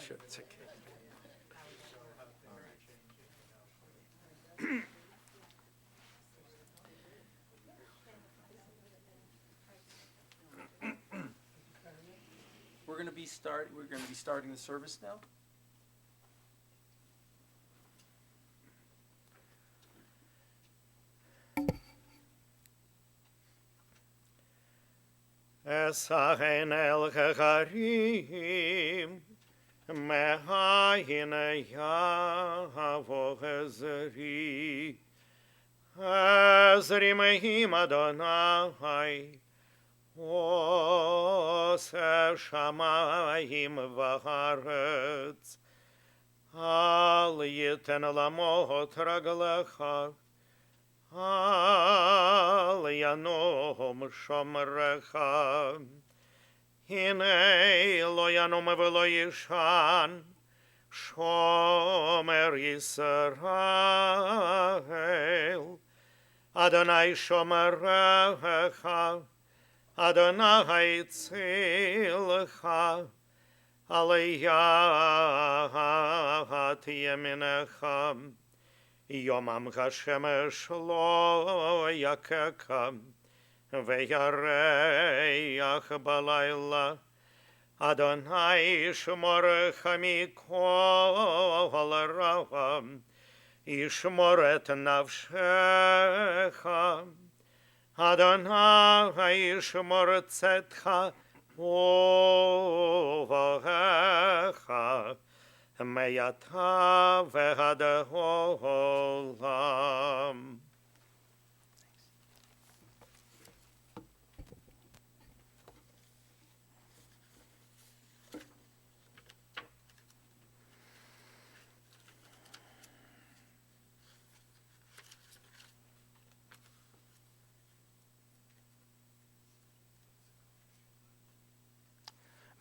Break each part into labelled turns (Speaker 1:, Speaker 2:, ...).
Speaker 1: sure. It's okay. We're going to be starting the service now.
Speaker 2: Esachen el Chacharim Mehayin Yahavo Ezri Ezri Mehim Adonai Ose Shamayim V'Haaretz Al Yiten Lamot Raglecha Al Yanom Shomrecha Hine Lo Yanom V'Lo Yishan Shomer Yisrael Adonai Shomerecha Adonai Tzilcha Aliyah Tiyeminecha Yomam Hashemesh Lo Yakeka Ve'yareach Balayla Adonai Shmorecha Mikol Ravam Yishmoret Nafshecha Adonai Yishmor Tzetcha Ovahecha Meyata V'Had Olam.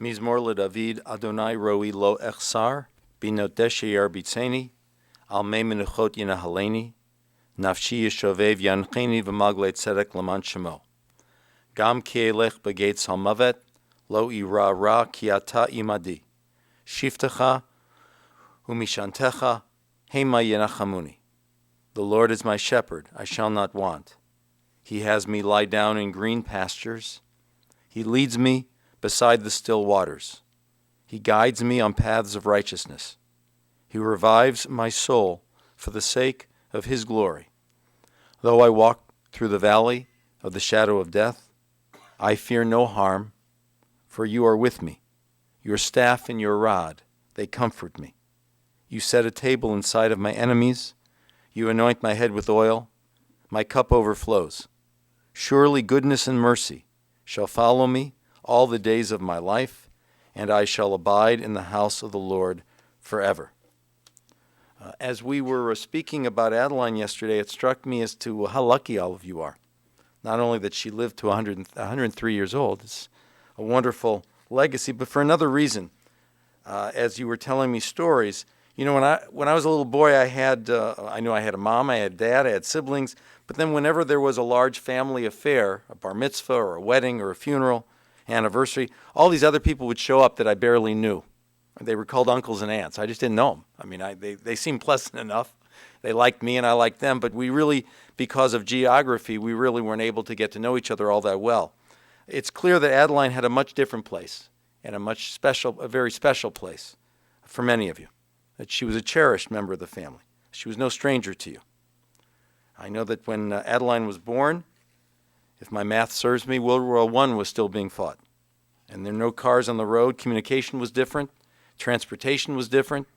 Speaker 1: Mizmor LeDavid Adonai Roi Lo Echsar Binotesh Yarbitzeni Al Mei Menuchot Yinahaleni Nafshi Yishovev Yancheni V'Magle Tzedek Laman Shemo Gam Ki Elech Begates Hamavet Lo Ira Ra Ki Ata Imadi Shiftecha Umishantecha Hema Yenachamuni. The Lord is my shepherd, I shall not want. He has me lie down in green pastures. He leads me beside the still waters. He guides me on paths of righteousness. He revives my soul for the sake of his glory. Though I walk through the valley of the shadow of death, I fear no harm, for you are with me. Your staff and your rod, they comfort me. You set a table in sight of my enemies. You anoint my head with oil. My cup overflows. Surely goodness and mercy shall follow me all the days of my life, and I shall abide in the house of the Lord forever. As we were speaking about Adeline yesterday, it struck me as to how lucky all of you are. Not only that she lived to 103 years old, it's a wonderful legacy, but for another reason. As you were telling me stories, you know, when I was a little boy, I knew I had a mom, I had dad, I had siblings, but then whenever there was a large family affair, a bar mitzvah or a wedding or a funeral, anniversary, all these other people would show up that I barely knew. They were called uncles and aunts. I just didn't know them. I mean, they seemed pleasant enough. They liked me and I liked them, but we really, because of geography, we really weren't able to get to know each other all that well. It's clear that Adeline had a much different place and a very special place for many of you, that she was a cherished member of the family. She was no stranger to you. I know that when Adeline was born, if my math serves me, World War I was still being fought. And there were no cars on the road. Communication was different. Transportation was different.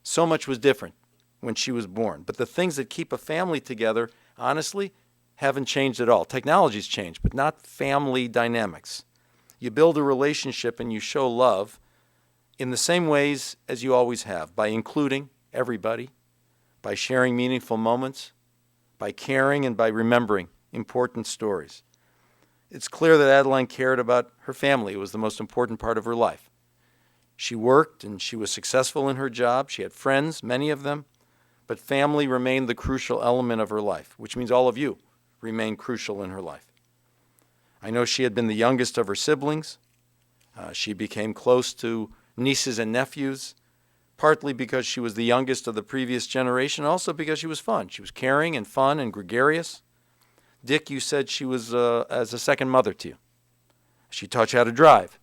Speaker 1: So much was different when she was born. But the things that keep a family together, honestly, haven't changed at all. Technology's changed, but not family dynamics. You build a relationship and you show love in the same ways as you always have, by including everybody, by sharing meaningful moments, by caring and by remembering important stories. It's clear that Adeline cared about her family. It was the most important part of her life. She worked and she was successful in her job. She had friends, many of them, but family remained the crucial element of her life, which means all of you remain crucial in her life. I know she had been the youngest of her siblings. She became close to nieces and nephews, partly because she was the youngest of the previous generation, also because she was fun. She was caring and fun and gregarious. Dick, you said she was as a second mother to you. She taught you how to drive.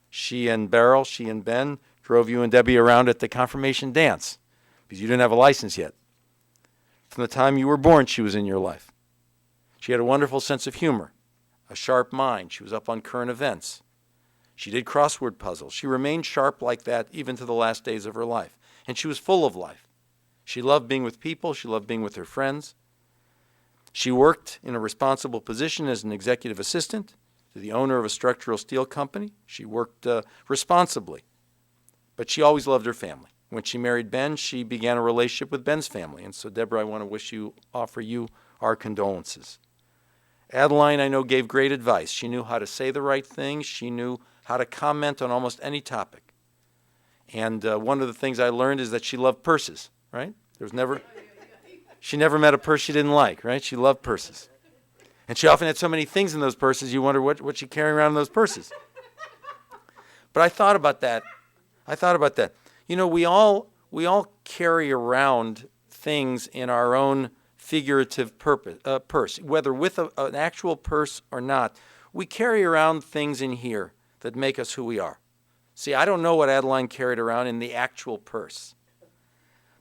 Speaker 1: She and Ben drove you and Debbie around at the confirmation dance because you didn't have a license yet. From the time you were born, she was in your life. She had a wonderful sense of humor, a sharp mind. She was up on current events. She did crossword puzzles. She remained sharp like that even to the last days of her life. And she was full of life. She loved being with people. She loved being with her friends. She worked in a responsible position as an executive assistant to the owner of a structural steel company. She worked responsibly. But she always loved her family. When she married Ben, she began a relationship with Ben's family. And so, Deborah, I want to offer you our condolences. Adeline, I know, gave great advice. She knew how to say the right things. She knew how to comment on almost any topic. And one of the things I learned is that she loved purses, right? She never met a purse she didn't like, right? She loved purses. And she often had so many things in those purses, you wonder what she's carrying around in those purses. But I thought about that. You know, we all carry around things in our own figurative purse, whether with an actual purse or not. We carry around things in here that make us who we are. See, I don't know what Adeline carried around in the actual purse,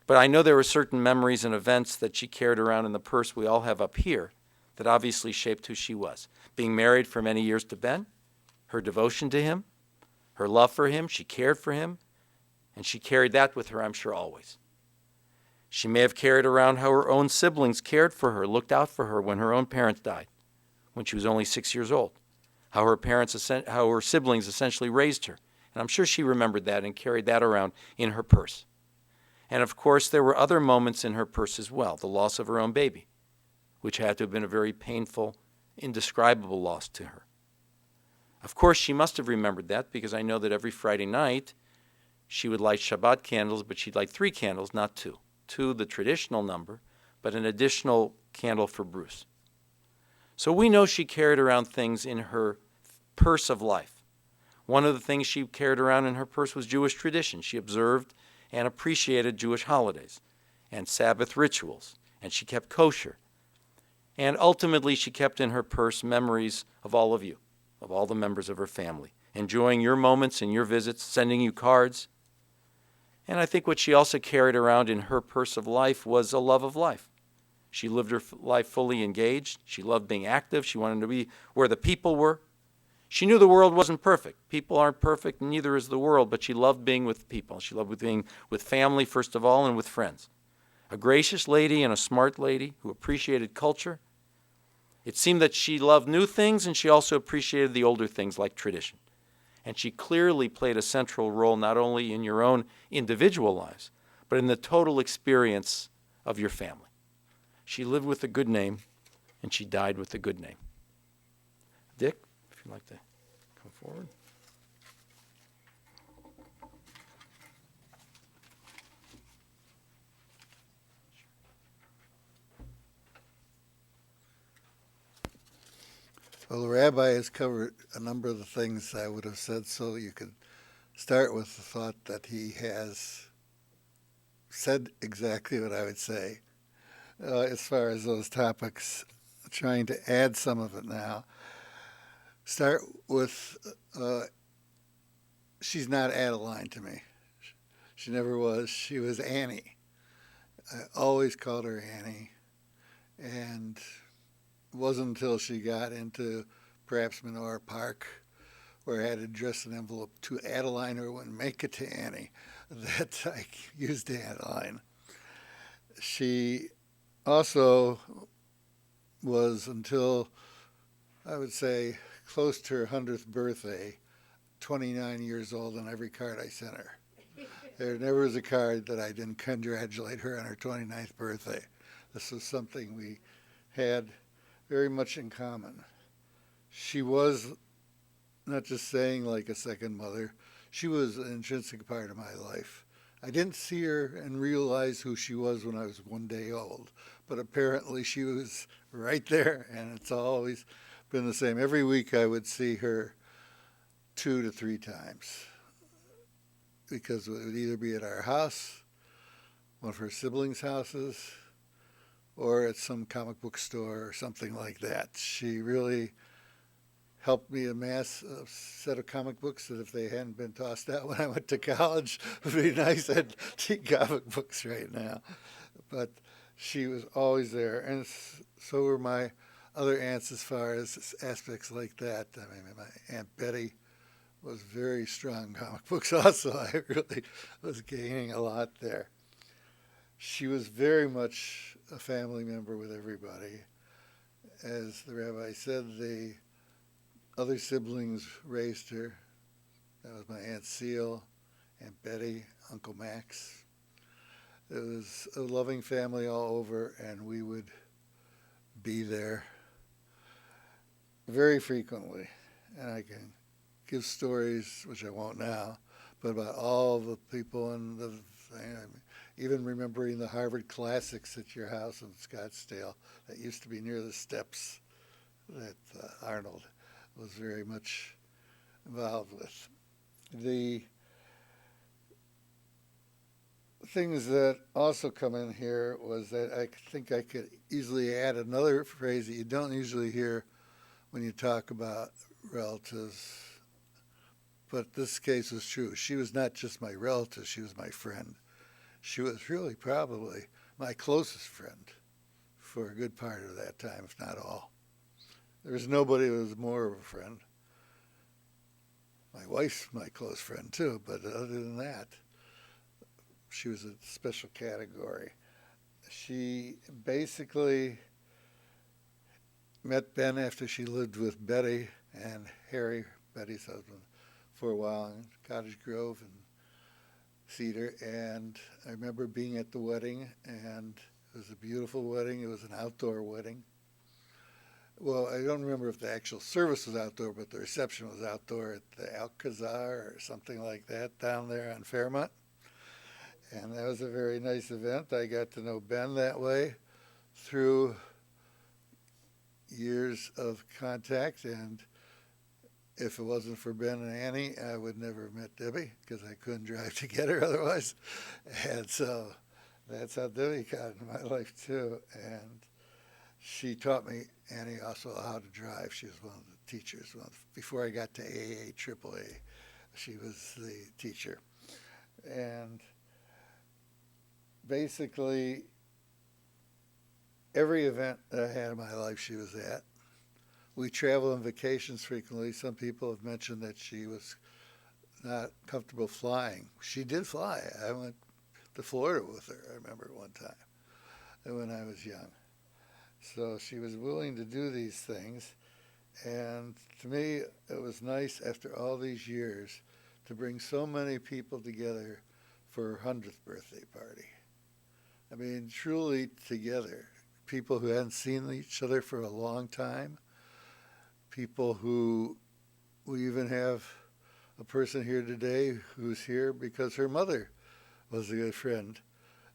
Speaker 1: but I know there were certain memories and events that she carried around in the purse we all have up here that obviously shaped who she was. Being married for many years to Ben, her devotion to him, her love for him, she cared for him, and she carried that with her, I'm sure, always. She may have carried around how her own siblings cared for her, looked out for her when her own parents died, when she was only 6 years old, how her siblings essentially raised her. And I'm sure she remembered that and carried that around in her purse. And of course, there were other moments in her purse as well, the loss of her own baby, which had to have been a very painful, indescribable loss to her. Of course, she must have remembered that because I know that every Friday night she would light Shabbat candles, but she'd light 3 candles, not 2. 2, the traditional number, but an additional candle for Bruce. So we know she carried around things in her purse of life. One of the things she carried around in her purse was Jewish tradition. She observed and appreciated Jewish holidays and Sabbath rituals, and she kept kosher. And ultimately, she kept in her purse memories of all of you, of all the members of her family, enjoying your moments and your visits, sending you cards. And I think what she also carried around in her purse of life was a love of life. She lived her life fully engaged. She loved being active. She wanted to be where the people were. She knew the world wasn't perfect. People aren't perfect, and neither is the world, but she loved being with people. She loved being with family, first of all, and with friends. A gracious lady and a smart lady who appreciated culture. It seemed that she loved new things, and she also appreciated the older things like tradition. And she clearly played a central role not only in your own individual lives, but in the total experience of your family. She lived with a good name, and she died with a good name. Dick, if you'd like to come forward.
Speaker 3: Well, the rabbi has covered a number of the things I would have said, so you could start with the thought that he has said exactly what I would say as far as those topics, trying to add some of it now. Start with, she's not Adeline to me. She never was. She was Annie. I always called her Annie. And it wasn't until she got into perhaps Menorah Park, where I had to address an envelope to Adeline or wouldn't make it to Annie, that I used Adeline. She also was, until I would say close to her 100th birthday, 29 years old on every card I sent her. There never was a card that I didn't congratulate her on her 29th birthday. This was something we had very much in common. She was not just saying like a second mother, she was an intrinsic part of my life. I didn't see her and realize who she was when I was 1 day old, but apparently she was right there, and it's always been the same. Every week I would see her 2 to 3 times. because it would either be at our house, one of her siblings' houses, or at some comic book store or something like that. She really helped me amass a set of comic books that if they hadn't been tossed out when I went to college, it would be nice. I'd see comic books right now. But she was always there, and so were my other aunts as far as aspects like that. I mean, my Aunt Betty was very strong comic books also. I really was gaining a lot there. She was very much a family member with everybody. As the rabbi said, the other siblings raised her. That was my Aunt Seal, Aunt Betty, Uncle Max. It was a loving family all over, and we would be there very frequently. And I can give stories, which I won't now, but about all the people and the thing. Even remembering the Harvard Classics at your house in Scottsdale that used to be near the steps that Arnold was very much involved with. The things that also come in here was that I think I could easily add another phrase that you don't usually hear when you talk about relatives, but this case was true. She was not just my relative, she was my friend. She was really probably my closest friend for a good part of that time, if not all. There was nobody who was more of a friend. My wife's my close friend too, but other than that, she was a special category. She basically met Ben after she lived with Betty and Harry, Betty's husband, for a while in Cottage Grove and Cedar. And I remember being at the wedding, and it was a beautiful wedding. It was an outdoor wedding. Well, I don't remember if the actual service was outdoor, but the reception was outdoor at the Alcazar or something like that down there on Fairmont. And that was a very nice event. I got to know Ben that way through years of contact. And if it wasn't for Ben and Annie, I would never have met Debbie because I couldn't drive to get her otherwise. And so that's how Debbie got in my life too. And she taught me, Annie, also how to drive. She was one of the teachers. Before I got to AA, AAA, she was the teacher. And basically, every event that I had in my life, she was at. We travel on vacations frequently. Some people have mentioned that she was not comfortable flying. She did fly. I went to Florida with her, I remember one time, when I was young. So she was willing to do these things. And to me, it was nice after all these years to bring so many people together for her 100th birthday party. I mean, truly together. People who hadn't seen each other for a long time. People who, we even have a person here today who's here because her mother was a good friend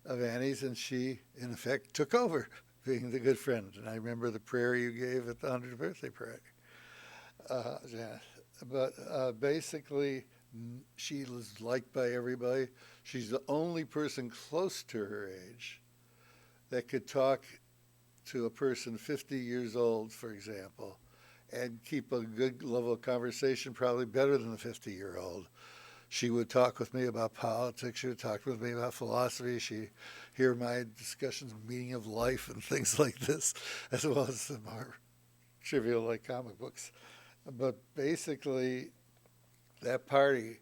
Speaker 3: of Annie's, and she, in effect, took over being the good friend. And I remember the prayer you gave at the 100th birthday party. But basically, she was liked by everybody. She's the only person close to her age that could talk to a person 50 years old, for example, and keep a good level of conversation, probably better than the 50-year-old. She would talk with me about politics. She would talk with me about philosophy. She'd hear my discussions of meaning of life and things like this, as well as the more trivial like comic books. But basically, that party,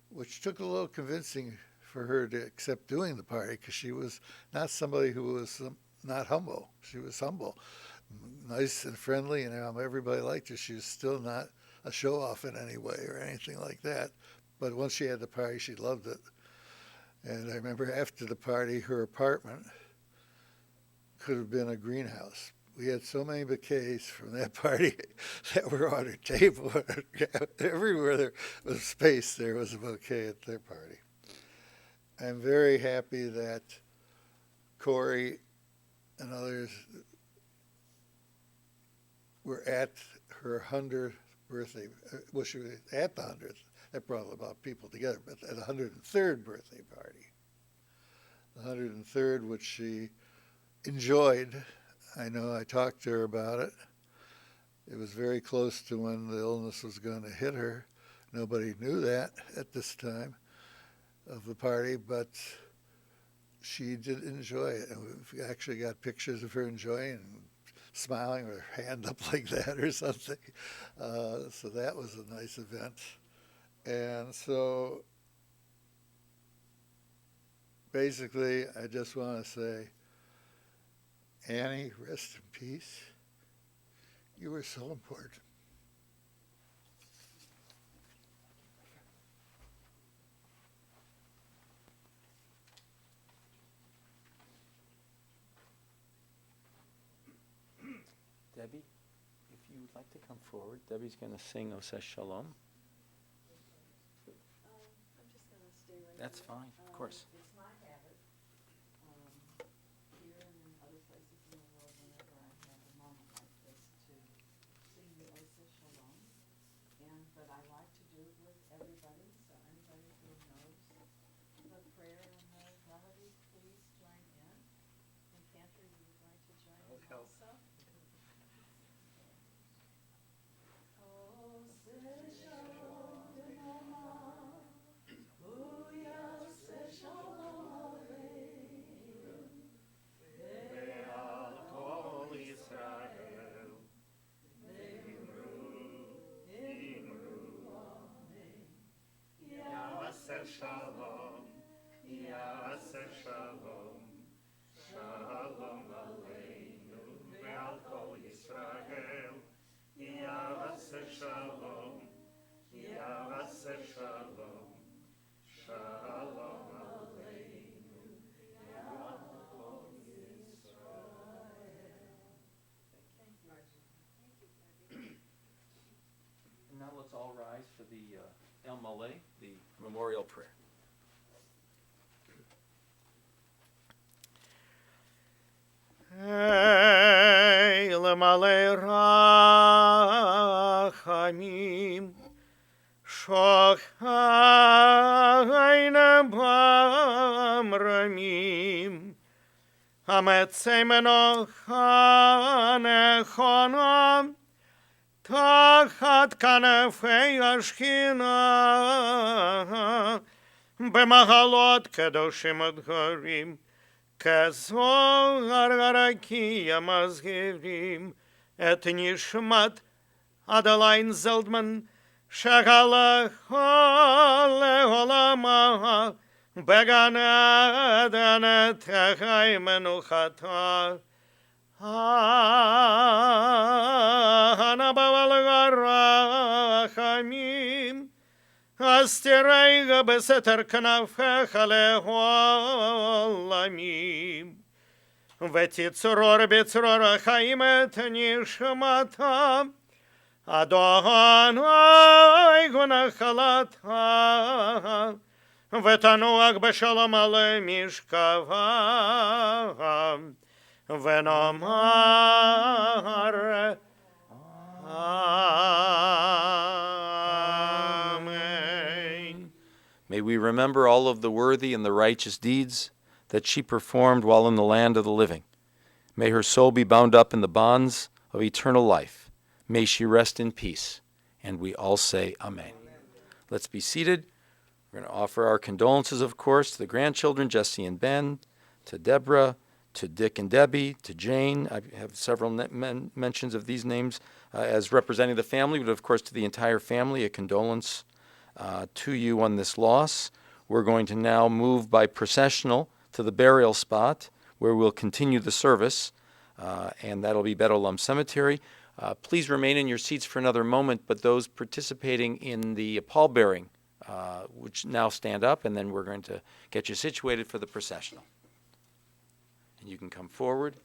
Speaker 3: which took a little convincing for her to accept doing the party, because she was not somebody who was not humble. She was humble, nice and friendly, and everybody liked her. She was still not a show-off in any way or anything like that. But once she had the party, she loved it. And I remember after the party, her apartment could have been a greenhouse. We had so many bouquets from that party that were on her table. Everywhere there was space, there was a bouquet at their party. I'm very happy that Corey and others were at her 100th birthday. Well, she was at the 100th. that brought a lot of people together. But at the 103rd birthday party, the 103rd, which she enjoyed, I know I talked to her about it. It was very close to when the illness was going to hit her. Nobody knew that at this time of the party, but she did enjoy it. And we've actually got pictures of her enjoying and smiling with her hand up like that or something. So that was a nice event. And so basically, I just want to say, Annie, rest in peace. You were so important.
Speaker 1: Debbie, if you would like to come forward, Debbie's going to sing Oseh Shalom.
Speaker 4: I'm just going to stay right
Speaker 1: That's
Speaker 4: here.
Speaker 1: fine, of course.
Speaker 4: It's my habit, here and in other places in the world, whenever I have a moment like this, to sing the Oseh Shalom. But I like to do it with everybody, so anybody who knows the prayer and the melody, please join in. And Cantor, you would like to join in also? Oseh Shalom, Oseh Shalom Aleichem,
Speaker 2: Ve'al kol Yisrael. Yaseh shalom, Yaseh shalom, Shalom aleinu ve'al kol Yisrael. Yaseh shalom, Yaseh shalom, Shalom aleinu ve'al kol Yisrael.
Speaker 4: Thank you, Arjun. Thank you, Debbie.
Speaker 1: And now let's all rise for the El Maleh, the memorial prayer.
Speaker 2: El malei rachamim, shochayna bamramim, hametzei menocha nechonam, tachat kanafei ashkina, b'mahalot kadoshim adharim, כזוהר הרקיע מזהירים את נשמת Adeline Zeldman שהלכה לעולמה בגן עדן תחי מנוחתה הנבא לרחמים אז תראה בסתר כנפיך לעולמים ותצרור בצרור החיים את נשמתם אדוני ונחלתה ותנוח בשלום על משכבה ונאמר
Speaker 1: May we remember all of the worthy and the righteous deeds that she performed while in the land of the living. May her soul be bound up in the bonds of eternal life. May she rest in peace. And we all say Amen. Let's be seated. We're going to offer our condolences, of course, to the grandchildren, Jesse and Ben, to Deborah, to Dick and Debbie, to Jane. I have several mentions of these names as representing the family, but of course to the entire family, a condolence to you on this loss. We're going to now move by processional to the burial spot where we'll continue the service, and that'll be Bet Olam Cemetery. Please remain in your seats for another moment, but those participating in the pallbearing, which now stand up, and then we're going to get you situated for the processional. And you can come forward.